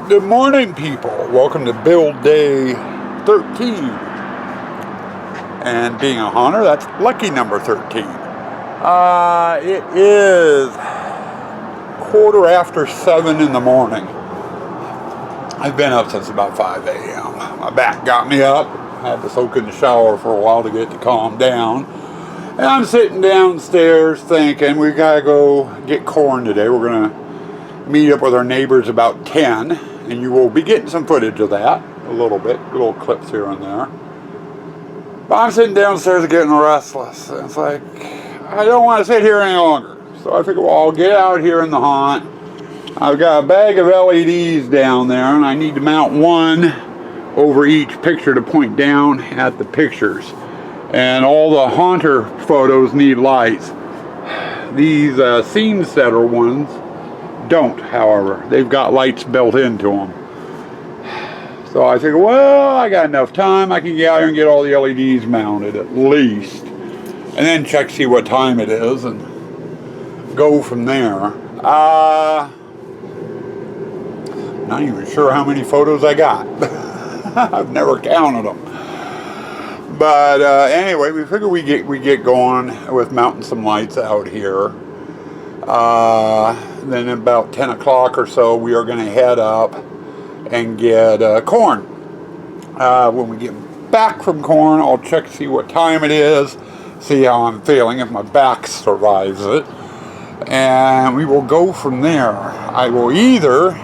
Good morning, people. Welcome to build day 13. And being a hunter, that's lucky number 13. It is 7:15 in the morning. I've been up since about 5 a.m. My back got me up. I had to soak in the shower for a while to get it to calm down. And I'm sitting downstairs thinking we gotta go get corn today. We're gonna meet up with our neighbors about 10, and you will be getting some footage of that a little bit, little clips here and there. But I'm sitting downstairs getting restless. And it's like, I don't want to sit here any longer. So I figure, well, I'll get out here in the hunt. I've got a bag of LEDs down there, and I need to mount one over each picture to point down at the pictures. And all the hunter photos need lights. These scene setter ones don't, however. They've got lights built into them. So I figure, well, I got enough time. I can get out here and get all the LEDs mounted at least. And then check, see what time it is, and go from there. Not even sure how many photos I got. I've never counted them. But anyway, we figure we get going with mounting some lights out here. Then about 10 o'clock or so, we are going to head up and get corn. When we get back from corn, I'll check to see what time it is, see how I'm feeling, if my back survives it, and we will go from there. I will either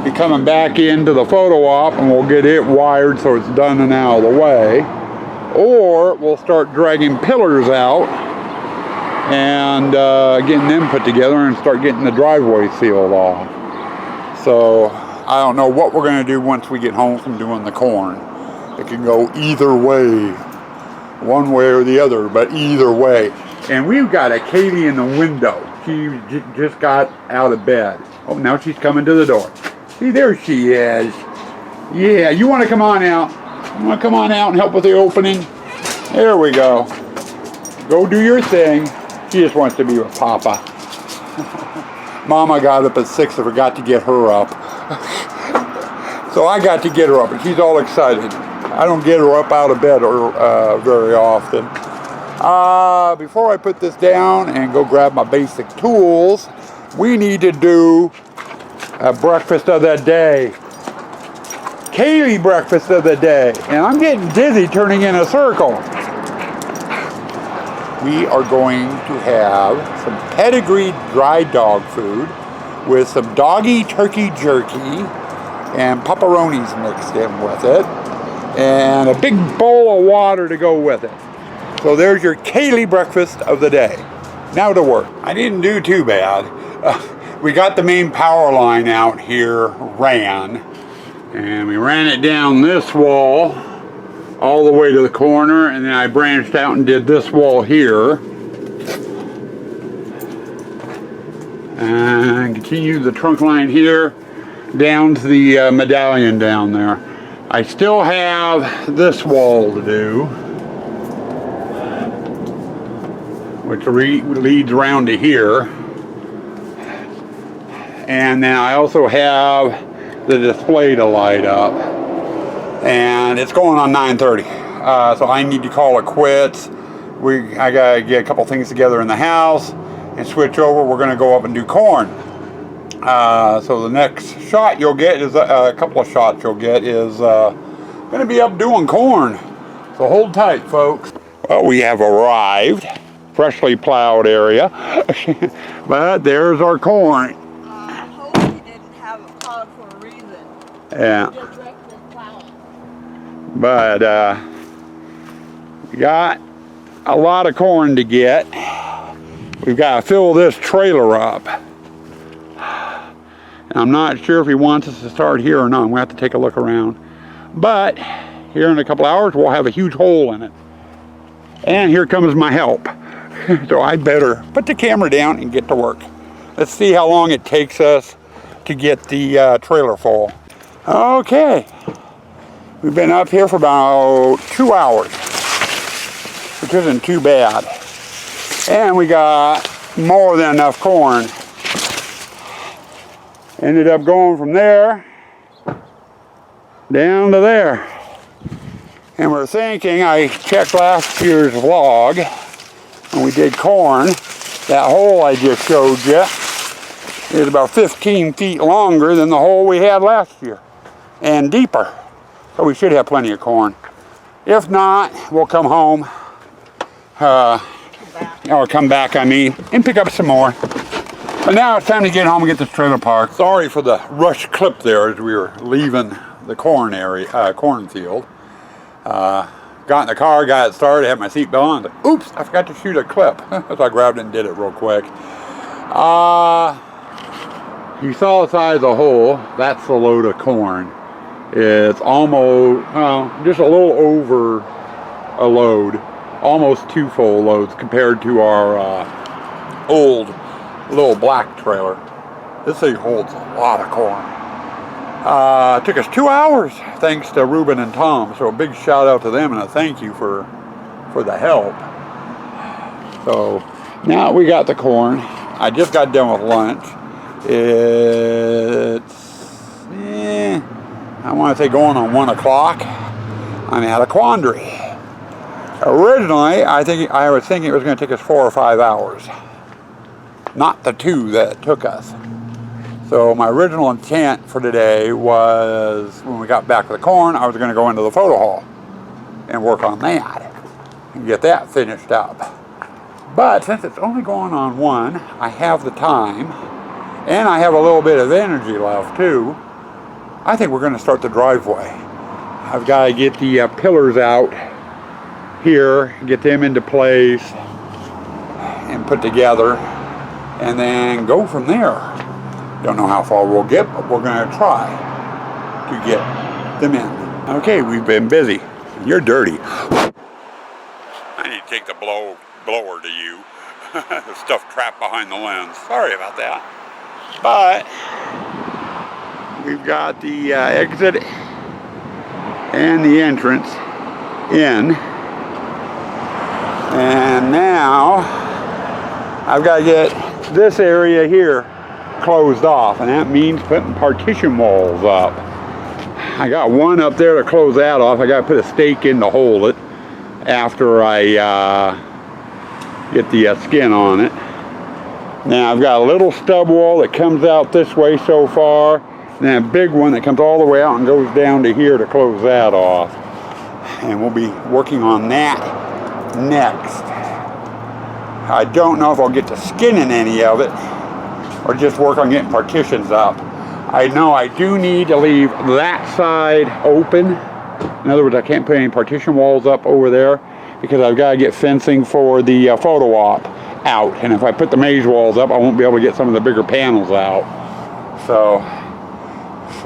be coming back into the photo op and we'll get it wired so it's done and out of the way, or we'll start dragging pillars out and getting them put together and start getting the driveway sealed off. So I don't know what we're going to do once we get home from doing the corn. It can go either way, one way or the other, but either way. And we've got a Katie in the window. She just got out of bed. Oh, now she's coming to the door. See, there she is. Yeah, you want to come on out? You want to come on out and help with the opening? There we go. Go do your thing. She just wants to be with Papa. Mama got up at 6 and forgot to get her up. So I got to get her up, and she's all excited. I don't get her up out of bed very often. Before I put this down and go grab my basic tools, we need to do a breakfast of the day. Kaylee breakfast of the day. And I'm getting dizzy turning in a circle. We are going to have some Pedigree dry dog food with some doggy turkey jerky and pepperonis mixed in with it, and a big bowl of water to go with it. So there's your Kaylee breakfast of the day. Now to work. I didn't do too bad. We got the main power line out here ran, and we ran it down this wall all the way to the corner, and then I branched out and did this wall here. And continued the trunk line here down to the medallion down there. I still have this wall to do, which leads around to here. And then I also have the display to light up. And it's going on 9:30, so I need to call it quits. I gotta get a couple things together in the house and switch over. We're gonna go up and do corn. So the next shot you'll get is a couple of shots you'll get is gonna be up doing corn. So hold tight, folks. Well, we have arrived, freshly plowed area, but there's our corn. I hope you didn't have it plowed for a reason. Yeah. But we got a lot of corn to get. We've got to fill this trailer up. And I'm not sure if he wants us to start here or not. I'm going to have to take a look around. But here in a couple hours, we'll have a huge hole in it. And here comes my help. So I better put the camera down and get to work. Let's see how long it takes us to get the trailer full. Okay. We've been up here for about 2 hours, which isn't too bad. And we got more than enough corn. Ended up going from there down to there. And we're thinking, I checked last year's vlog, and we did corn. That hole I just showed you is about 15 feet longer than the hole we had last year, and deeper. So we should have plenty of corn. If not, we'll come home, or come back, I mean, and pick up some more. But now it's time to get home and get this trailer parked. Sorry for the rush clip there as we were leaving the corn area, cornfield. Got in the car, got it started, had my seatbelt on. Like, oops, I forgot to shoot a clip. So I grabbed it and did it real quick. You saw the size of the hole. That's the load of corn. It's almost, just a little over a load. Almost 2 full loads compared to our old little black trailer. This thing holds a lot of corn. It took us 2 hours thanks to Ruben and Tom, so a big shout out to them and a thank you for the help. So now we got the corn. I just got done with lunch. It's I want to say going on 1 o'clock. I'm at a quandary. Originally I was thinking it was going to take us 4 or 5 hours, not the 2 that it took us. So my original intent for today was, when we got back to the corn, I was going to go into the photo hall and work on that and get that finished up. But since it's only going on 1, I have the time and I have a little bit of energy left too. I think we're going to start the driveway. I've got to get the pillars out here, get them into place and put together, and then go from there. Don't know how far we'll get, but we're going to try to get them in. Okay, we've been busy. You're dirty. I need to take the blower to you. The stuff trapped behind the lens. Sorry about that. But we've got the exit and the entrance in. And now I've got to get this area here closed off, and that means putting partition walls up. I got one up there to close that off. I got to put a stake in to hold it after I get the skin on it. Now I've got a little stub wall that comes out this way so far, and then a big one that comes all the way out and goes down to here to close that off. And we'll be working on that next. I don't know if I'll get to skinning any of it or just work on getting partitions up. I know I do need to leave that side open. In other words, I can't put any partition walls up over there because I've got to get fencing for the photo op out. And if I put the maze walls up, I won't be able to get some of the bigger panels out. So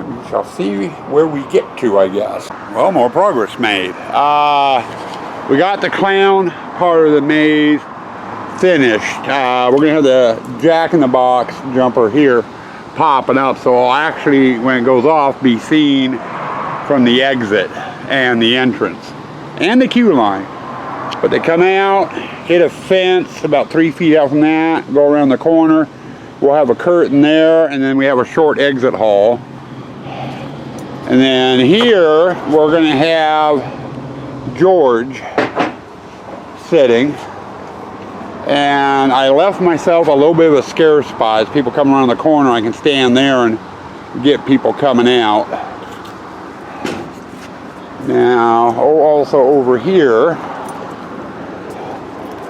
we shall see where we get to, I guess. Well, more progress made. We got the clown part of the maze finished. We're going to have the Jack-in-the-Box jumper here popping up, so I'll actually, when it goes off, be seen from the exit and the entrance and the queue line. But they come out, hit a fence about 3 feet out from that, go around the corner. We'll have a curtain there, and then we have a short exit hall. And then here we're going to have George sitting. And I left myself a little bit of a scare spot. As people come around the corner, I can stand there and get people coming out. Now, also over here,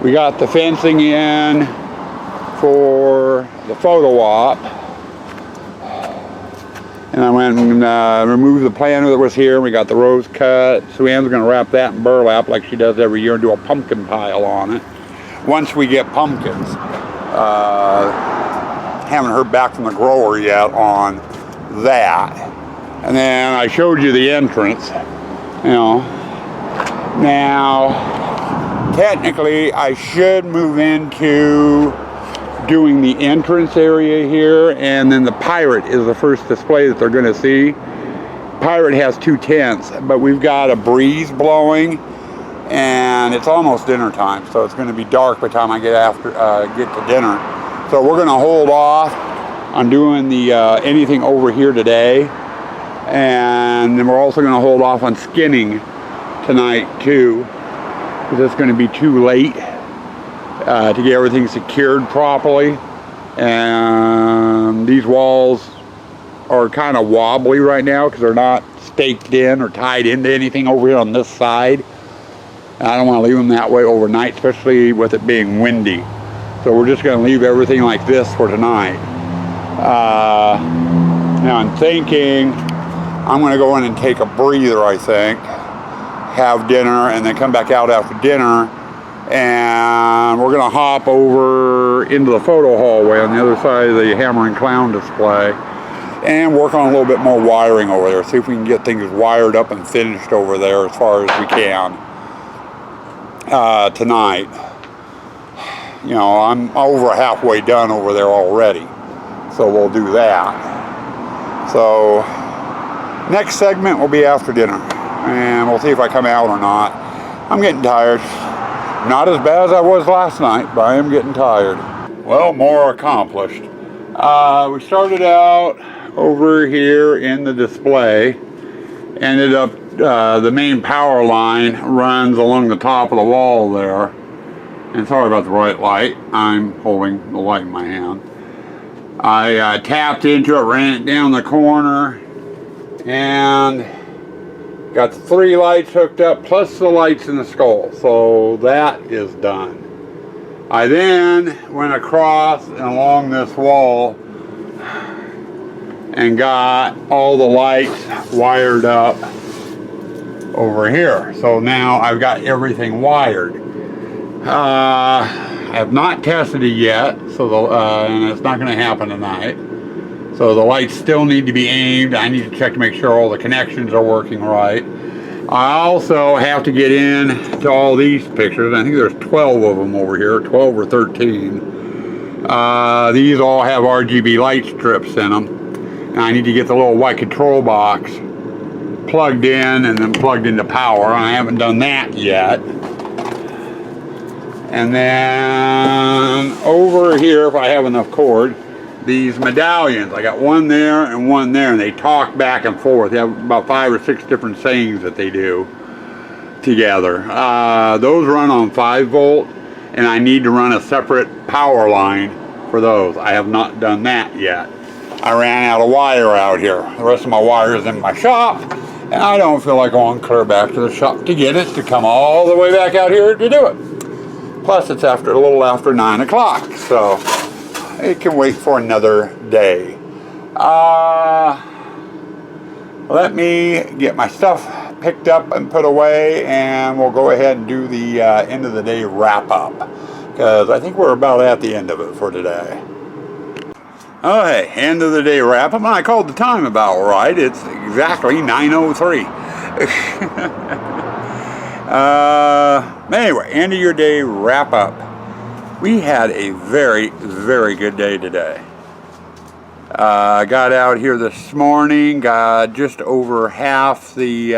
we got the fencing in for the photo op. And I went and removed the planter that was here. We got the rose cut. Sue-Ann's going to wrap that in burlap like she does every year and do a pumpkin pile on it. Once we get pumpkins. Haven't heard back from the grower yet on that. And then I showed you the entrance. You know, now technically I should move into doing the entrance area here, and then the Pirate is the first display that they're going to see. Pirate has 2 tents, but we've got a breeze blowing and it's almost dinner time, so it's going to be dark by the time I get to dinner. So we're going to hold off on doing the anything over here today, And then we're also going to hold off on skinning tonight too, because it's going to be too late to get everything secured properly. And these walls are kind of wobbly right now because they're not staked in or tied into anything over here on this side. And I don't want to leave them that way overnight, especially with it being windy. So we're just going to leave everything like this for tonight. Now I'm thinking I'm going to go in and take a breather, I think, have dinner, and then come back out after dinner. And we're going to hop over into the photo hallway on the other side of the Hammer and Clown display and work on a little bit more wiring over there. See if we can get things wired up and finished over there as far as we can tonight. You know, I'm over halfway done over there already, so we'll do that. So next segment will be after dinner, and we'll see if I come out or not. I'm getting tired. Not as bad as I was last night, but I am getting tired. Well, more accomplished. We started out over here in the display. Ended up, the main power line runs along the top of the wall there. And sorry about the bright light. I'm holding the light in my hand. I tapped into it, ran it down the corner, and got the 3 lights hooked up, plus the lights in the skull. So that is done. I then went across and along this wall and got all the lights wired up over here. So now I've got everything wired. I have not tested it yet, so and it's not going to happen tonight. So the lights still need to be aimed. I need to check to make sure all the connections are working right. I also have to get in to all these pictures. I think there's 12 of them over here, 12 or 13. These all have RGB light strips in them. And I need to get the little white control box plugged in and then plugged into power. I haven't done that yet. And then over here, if I have enough cord, these medallions. I got one there and one there, and they talk back and forth. They have about 5 or 6 different sayings that they do together. Those run on 5 volt, and I need to run a separate power line for those. I have not done that yet. I ran out of wire out here. The rest of my wire is in my shop, and I don't feel like going clear back to the shop to get it, to come all the way back out here to do it. Plus, it's a little after 9 o'clock, so it can wait for another day. Let me get my stuff picked up and put away, and we'll go ahead and do the end of the day wrap up, because I think we're about at the end of it for today. Okay, end of the day wrap up. I called the time about right. It's exactly 9:03. Anyway, end of your day wrap up. We had a very, very good day today. I got out here this morning, got just over half the,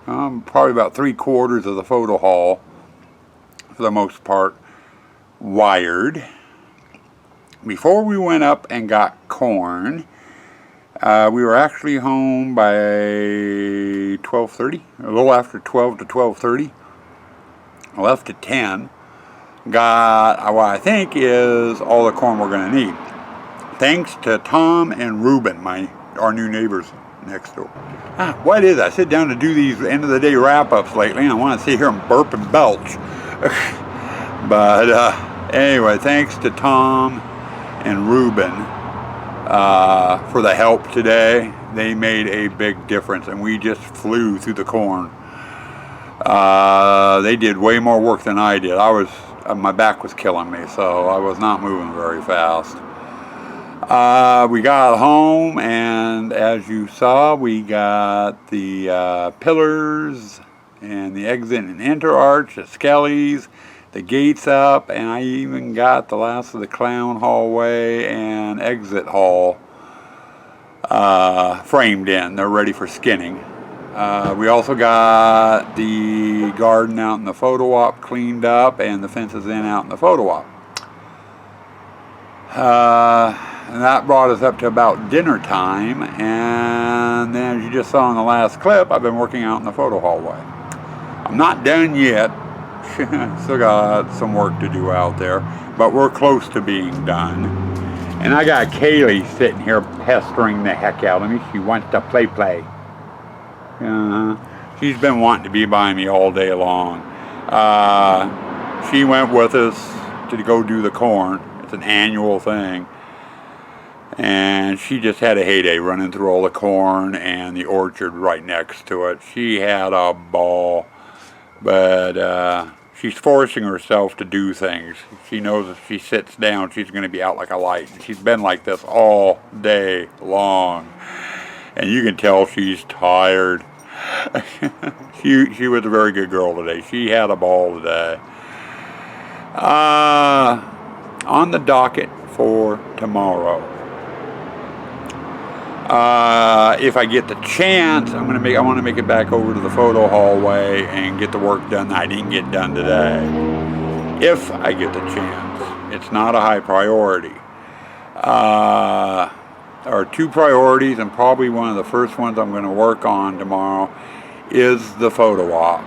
probably about 3/4 of the photo hall, for the most part, wired. Before we went up and got corn, we were actually home by 12:30, a little after 12 to 12:30. Left at 10. Got what I think is all the corn we're going to need. Thanks to Tom and Ruben, our new neighbors next door. What is it? I sit down to do these end of the day wrap-ups lately, and I want to sit here and burp and belch. But anyway, thanks to Tom and Ruben for the help today. They made a big difference, and we just flew through the corn. They did way more work than I did. My back was killing me, so I was not moving very fast. We got home, and as you saw, we got the pillars and the exit and enter arch, the skellies, the gates up, and I even got the last of the clown hallway and exit hall framed in. They're ready for skinning. We also got the garden out in the photo op cleaned up, and the fences in out in the photo op. And that brought us up to about dinner time. And then, as you just saw in the last clip, I've been working out in the photo hallway. I'm not done yet. Still got some work to do out there, but we're close to being done. And I got Kaylee sitting here pestering the heck out of me. She wants to play. She's been wanting to be by me all day long. She went with us to go do the corn. It's an annual thing. And she just had a heyday running through all the corn and the orchard right next to it. She had a ball. But she's forcing herself to do things. She knows if she sits down, she's going to be out like a light. And she's been like this all day long. And you can tell she's tired. She was a very good girl today. She had a ball today. On the docket for tomorrow. If I get the chance, I want to make it back over to the photo hallway and get the work done that I didn't get done today. If I get the chance. It's not a high priority. There are two priorities, and probably one of the first ones I'm going to work on tomorrow is the photo op.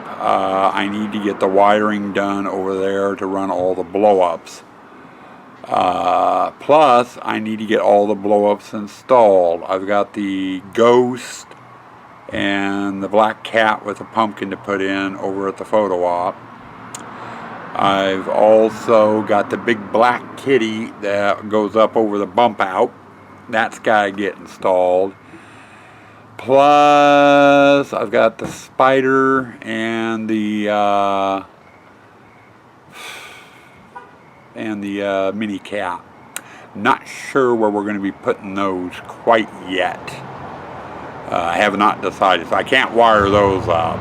I need to get the wiring done over there to run all the blow-ups. Plus, I need to get all the blow-ups installed. I've got the Ghost and the Black Cat with a pumpkin to put in over at the photo op. I've also got the big black kitty that goes up over the bump out. That's got to get installed. Plus, I've got the spider and the mini cat. Not sure where we're going to be putting those quite yet. I have not decided, so I can't wire those up.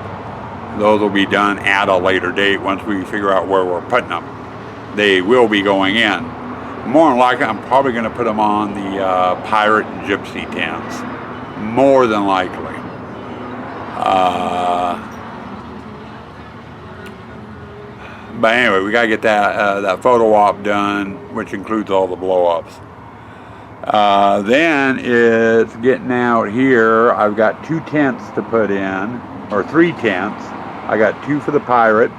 Those will be done at a later date once we figure out where we're putting them. They will be going in. More than likely, I'm probably going to put them on the Pirate and Gypsy tents. More than likely. But anyway, we got to get that photo op done, which includes all the blow-ups. Then it's getting out here. I've got 2 tents to put in, or 3 tents. I got 2 for the Pirate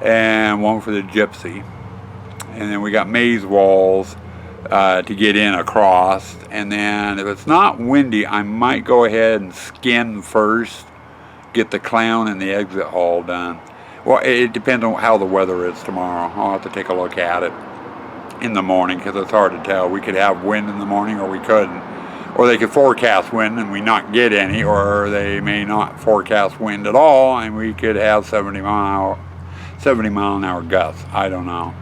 and 1 for the Gypsy. And then we got maze walls to get in across. And then if it's not windy, I might go ahead and skin first, get the clown and the exit hall done. Well, it depends on how the weather is tomorrow. I'll have to take a look at it in the morning because it's hard to tell. We could have wind in the morning or we couldn't. Or they could forecast wind and we not get any, or they may not forecast wind at all and we could have 70 mile an hour gusts. I don't know.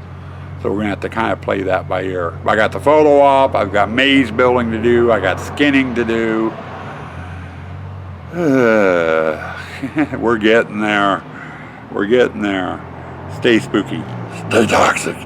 So we're going to have to kind of play that by ear. I got the photo op, I've got maze building to do, I got skinning to do. We're getting there. We're getting there. Stay spooky. Stay toxic.